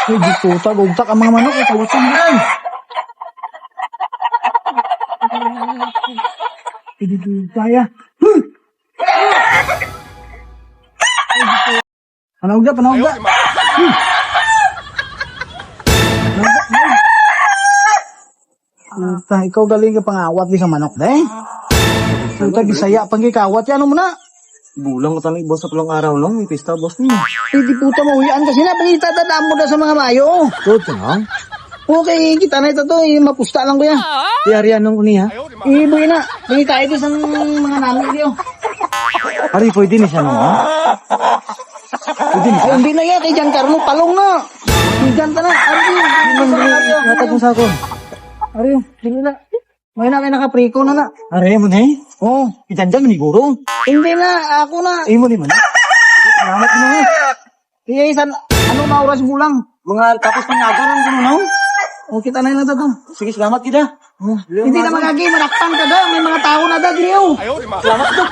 Ay, di puta, gugtak ang mga manok. Kawasan mo yan. Hindi ko kaya. Panawag na. Puta, ikaw galing ka pangawat di sa manok, deh. Puta, gisaya pang gikawat yan mo na. Bulang ko talaga, boss, sa pulang araw lang. May pista, boss niya. Hindi puta, mahuyaan kasi na. Pangitadadaan mo na sa mga mayo. Good ka na? Okay, kita na ito to. Mapusta lang ko yan. Tiyari anong uni, ha? Iboy na. Pangita ito sa mga namin niyo. Ari, pwede ni siya naman. Pwede ni Ay, hindi na yan. Kay Giancarlo, palong na. Higan ta na. Natag mo sa ako. Ari, hindi na. May na kayo nakapriko na na. Ari, mo na eh. Oh, Itanjang maniguro. hindi na. Ako na. Ay mo ni man. Salamat mo na. Kaya isan, ano na oras bulang? Mga tapos pangagaran ko no? O, kita na yun na ito. Sige, salamat kita. Hindi na magagi. Manakpan ka da. May mga tao na da, Grio. Salamat, Dok.